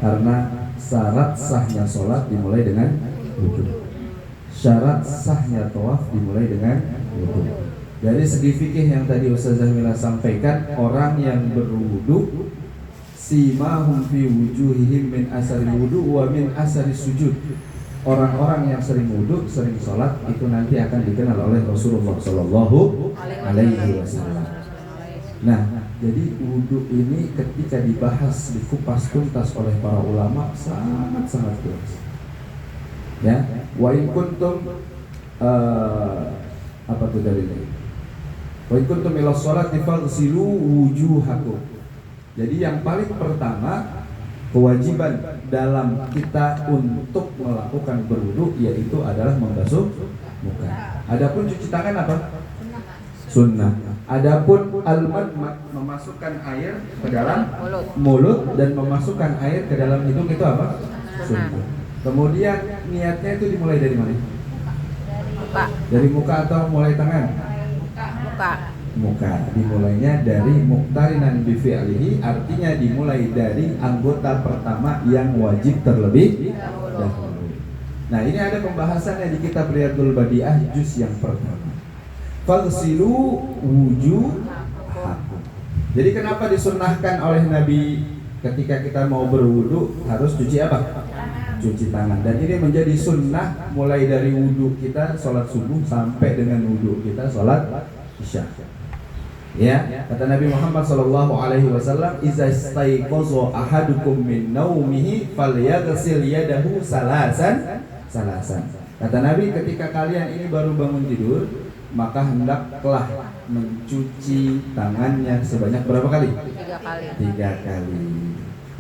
Karena syarat sahnya sholat dimulai dengan wudu. Syarat sahnya tawaf dimulai dengan wudu. Dari segi fikih yang tadi Ustazah Mila sampaikan, orang yang berwudu simahum fi wujuhihim min asari wudu wa min asari sujud. Orang-orang yang sering wudu, sering sholat itu nanti akan dikenal oleh Rasulullah Shallallahu Alaihi Wasallam. Nah, jadi wudu ini ketika dibahas, dikupas tuntas oleh para ulama sangat jelas. Ya, wa in kuntum apa tuh dalilnya? Wa in kuntum ila sholati faghsilu wujuhakum. Jadi yang paling pertama kewajiban dalam kita untuk melakukan berwudu yaitu adalah membasuh muka. Adapun cuci tangan apa? Sunnah. Adapun al-madmad memasukkan air ke dalam mulut dan memasukkan air ke dalam hidung itu apa? Sunnah. Kemudian niatnya itu dimulai dari mana? Muka. Dari muka atau mulai tangan? Muka. Muka. Dimulainya dari muqtarinan bi fi'lihi, artinya dimulai dari anggota pertama yang wajib terlebih dahulu. Nah, ini ada pembahasannya di kitab Riyadhul Badiah juz yang pertama. Faghsilu wujuhakum. Jadi kenapa disunnahkan oleh Nabi ketika kita mau berwudu harus cuci apa? Cuci tangan. Dan ini menjadi sunnah mulai dari wudu kita sholat subuh sampai dengan wudu kita sholat isya. Ya, kata Nabi Muhammad sallallahu alaihi wasallam, "Iza istaiqaza ahadukum min naumihi falyaghsil yadahu salasan." Kata Nabi, ketika kalian ini baru bangun tidur, maka hendaklah mencuci tangannya sebanyak berapa kali? 3 kali. 3 kali.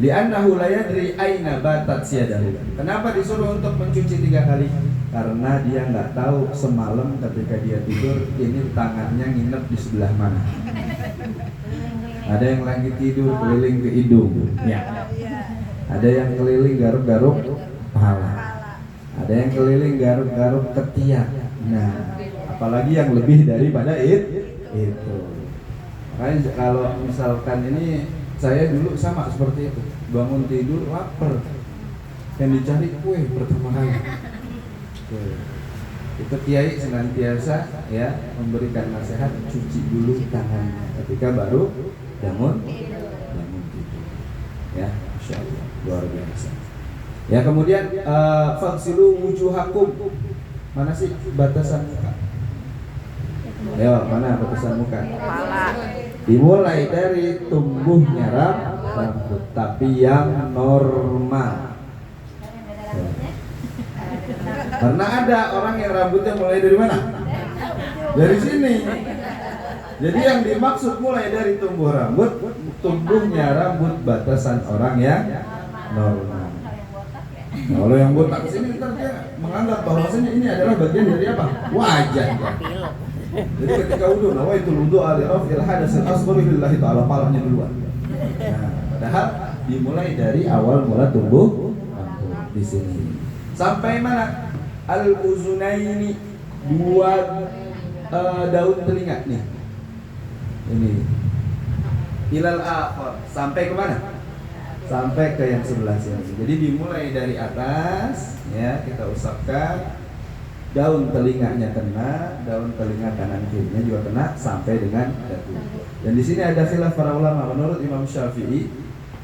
Li'annahu la yadri aina batat yadahu. Kenapa disuruh untuk mencuci 3 kali? Karena dia nggak tahu semalam ketika dia tidur ini tangannya nginep di sebelah mana. Ada yang lagi tidur keliling ke hidung, ya. Ada yang keliling garuk-garuk kepala. Ada yang keliling garuk-garuk ketiak. Nah, apalagi yang lebih daripada itu. Makanya kalau misalkan ini saya dulu sama seperti itu, bangun tidur lapar, yang dicari kue pertama kali. Itu kiai senantiasa ya memberikan nasihat, cuci dulu tangan ketika baru bangun tidur. Ya, Masya Allah, luar biasa. Ya, kemudian faghsilu wujuhakum. Mana sih batasan muka? Ayo, mana batasan muka? Kepala. Dimulai dari tumbuhnya rambut, tapi yang normal. Karena ada orang yang rambutnya mulai dari mana? Dari sini. Jadi yang dimaksud mulai dari tumbuhnya rambut batasan orang yang normal. Nah, kalau yang botak sini ntar dia menganggap bahwasanya ini adalah bagian dari apa? Wajah. Jadi ketika wudu, nawaitul wudu ali raf'il hadatsil asghar lillahi ta'ala, palanya duluan. Nah, padahal dimulai dari awal mula tumbuh rambut di sini. Sampai mana? Al-uzunaini, 2 daun telinga nih. Ini. Ilal akhir, sampai ke mana? Sampai ke yang sebelah sini. Jadi dimulai dari atas, ya, kita usapkan. Daun telinganya kena, daun telinga kanan kirinya juga kena sampai dengan dagu. Dan di sini ada khilaf para ulama. Menurut Imam Syafi'i,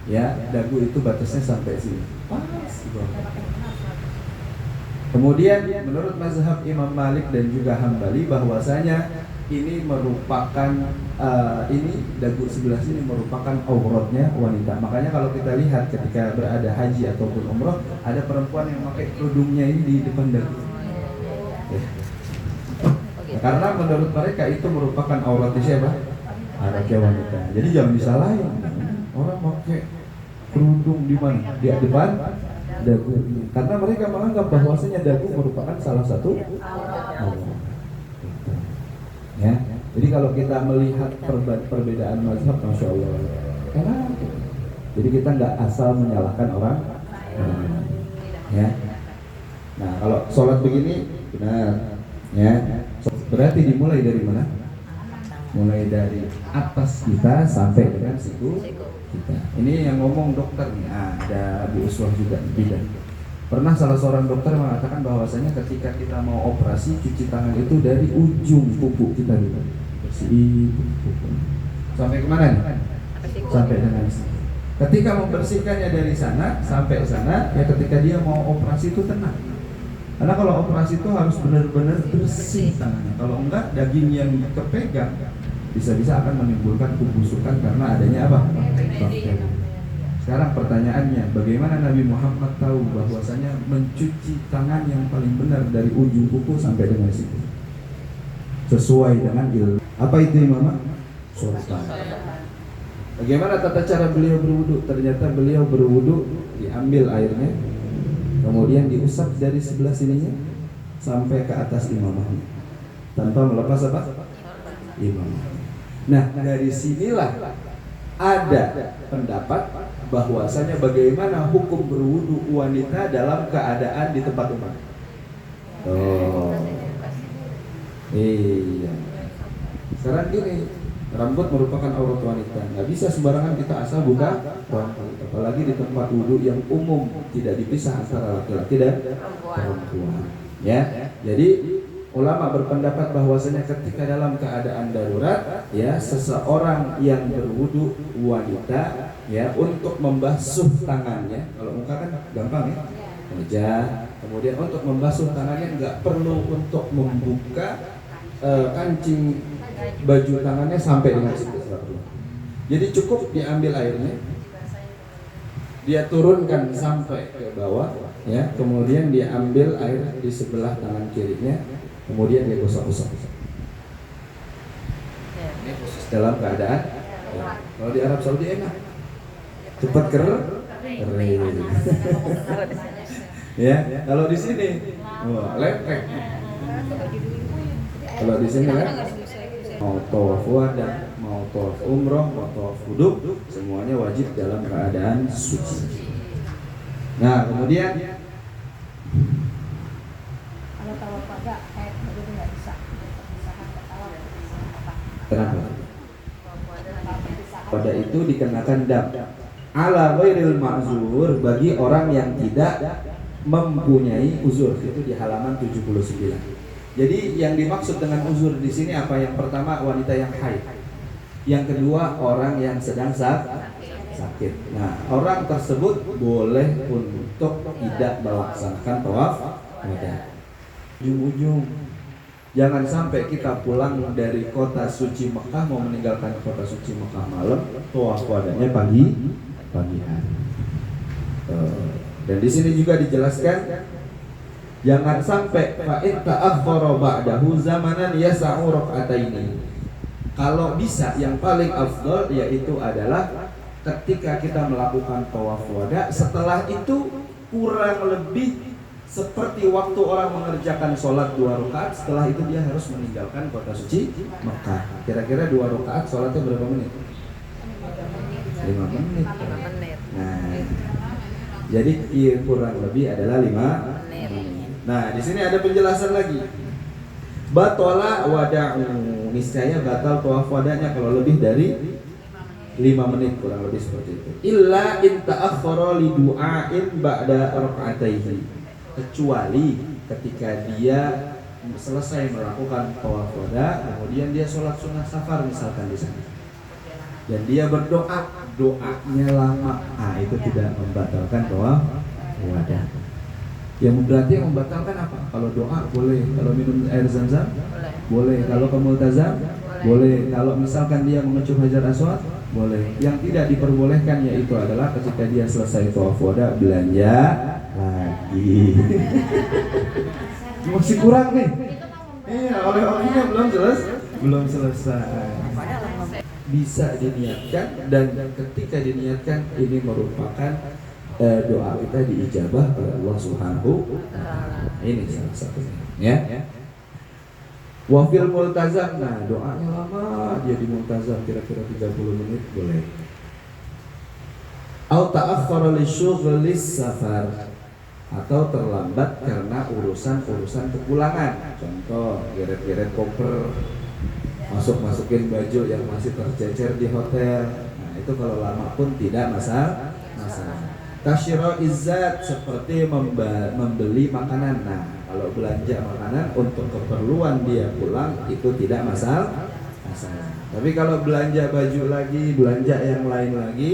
ya, dagu itu batasnya sampai sini. Pas di bawah. Kemudian menurut mazhab Imam Malik dan juga Hambali bahwasanya ini merupakan ini dagu sebelah sini merupakan auratnya wanita. Makanya kalau kita lihat ketika berada haji ataupun umroh, ada perempuan yang pakai kerudungnya ini di depan dagu. Ya. Nah, karena menurut mereka itu merupakan auratnya siapa? Auratnya wanita. Jadi jangan disalahin. Orang pakai kerudung di mana? Di depan dagu. Karena mereka menganggap bahwasanya dagu merupakan salah satu aurat. Ya. Jadi kalau kita melihat perbedaan mazhab, Masya Allah, enak. Jadi kita nggak asal menyalahkan orang. Ya. Nah, kalau sholat begini benar, ya. Berarti dimulai dari mana? Mulai dari atas kita sampai dengan siku kita. Ini yang ngomong dokter nih, ada Bu Uswah juga di bidang. Pernah salah seorang dokter mengatakan bahwasanya ketika kita mau operasi, cuci tangan itu dari ujung kuku kita dulu, bersihin kuku. Sampai kemana nih? Sampai dengan sini. Ketika membersihkannya dari sana sampai sana, ya ketika dia mau operasi itu tenang. Karena kalau operasi itu harus benar-benar bersih tangannya. Kalau enggak, daging yang kepegang bisa-bisa akan menimbulkan pembusukan karena adanya apa? Bakteri. Sekarang pertanyaannya, bagaimana Nabi Muhammad tahu bahwasanya mencuci tangan yang paling benar dari ujung kuku sampai dengan situ? Sesuai dengan ilmu. Apa itu Imam? Sultan. Bagaimana tata cara beliau berwudu? Ternyata beliau berwudu, diambil airnya, kemudian diusap dari sebelah sininya sampai ke atas imamahnya, tanpa melepas apa? Imamah. Nah, dari sinilah ada pendapat bahwasanya bagaimana hukum berwudu wanita dalam keadaan di tempat umum. Oh, iya. Sekarang gini, rambut merupakan aurat wanita. Nggak bisa sembarangan kita asal buka rambut, apalagi di tempat wudu yang umum, tidak dipisah antara laki-laki dan perempuan. Ya, jadi ulama berpendapat bahwasanya ketika dalam keadaan darurat, ya seseorang yang berwudu wanita, ya untuk membasuh tangannya, kalau muka kan gampang ya, wajah. Kemudian untuk membasuh tangannya nggak perlu untuk membuka kancing baju tangannya sampai dengan situ. Jadi cukup diambil airnya, dia turunkan sampai ke bawah, ya. Kemudian dia ambil air di sebelah tangan kirinya, kemudian dia gosok-gosok. Ini khusus dalam keadaan. Ya. Kalau di Arab Saudi enak, cepat kering. Ya, kalau di sini, wah lepek. Kalau di sini kan, mau tawaf wada, mau tawaf umroh, mau tawaf wudu, semuanya wajib dalam keadaan suci. Nah, kemudian Kalau tawaf wada kayak begitu nggak bisa. kenapa? Pada itu dikenakan dam ala ghairil ma'zur, bagi orang yang tidak mempunyai uzur. Itu di halaman 79. Jadi yang dimaksud dengan uzur di sini apa? Yang pertama wanita yang haid. Yang kedua orang yang sedang sakit. Nah, orang tersebut boleh untuk tidak melaksanakan tawaf wada. Ujung-ujung jangan sampai kita pulang dari kota suci Mekah, mau meninggalkan kota suci Mekah malam, tawaf wadanya pagi hari. Dan di sini juga dijelaskan, jangan sampai fa in ta'akhkhara ba'dahu zamanan yas'u rak'ataini. Kalau bisa yang paling afdal yaitu adalah ketika kita melakukan tawaf wada, setelah itu kurang lebih seperti waktu orang mengerjakan sholat 2 rakaat, setelah itu dia harus meninggalkan kota suci Mekah. Kira-kira 2 rakaat sholatnya berapa menit? 5 menit. Nah, jadi kurang lebih adalah 5 menit. Nah, di sini ada penjelasan lagi. Batola wada'u, niscaya batal tawaf wadanya kalau lebih dari 5 menit, kurang lebih seperti itu. Illa in ta'akhkhara li du'ain ba'da rak'ataihi, kecuali ketika dia selesai melakukan tawaf wada, kemudian dia sholat sunnah safar misalkan di sana, dan dia berdoa, doanya lama, itu tidak membatalkan tawaf wada. Yang berarti yang membatalkan apa? Kalau doa boleh, kalau minum air zam-zam boleh, kalau ke multazam boleh, kalau misalkan dia mengecup hajar aswad boleh. Yang tidak diperbolehkan yaitu adalah ketika dia selesai tawaf wada belanja lagi. Masih kurang nih. Iya, oleh-olehnya belum selesai. Bisa diniatkan, dan ketika diniatkan ini merupakan doa kita diijabah oleh Allah Subhanahu wa Ta'ala. Ini salah satunya, ya. Wafil multazam, nah doanya lama, dia di multazam kira-kira 30 menit boleh. Au ta'akhkhara li syughlis safar, atau terlambat karena urusan kepulangan. Contoh, geret-geret koper, masukin baju yang masih tercecer di hotel. Nah, itu itu kalau lama pun tidak masalah. Kasyiro izzat, seperti membeli makanan. Nah, kalau belanja makanan untuk keperluan dia pulang itu tidak masalah. Tapi kalau belanja baju lagi, belanja yang lain lagi,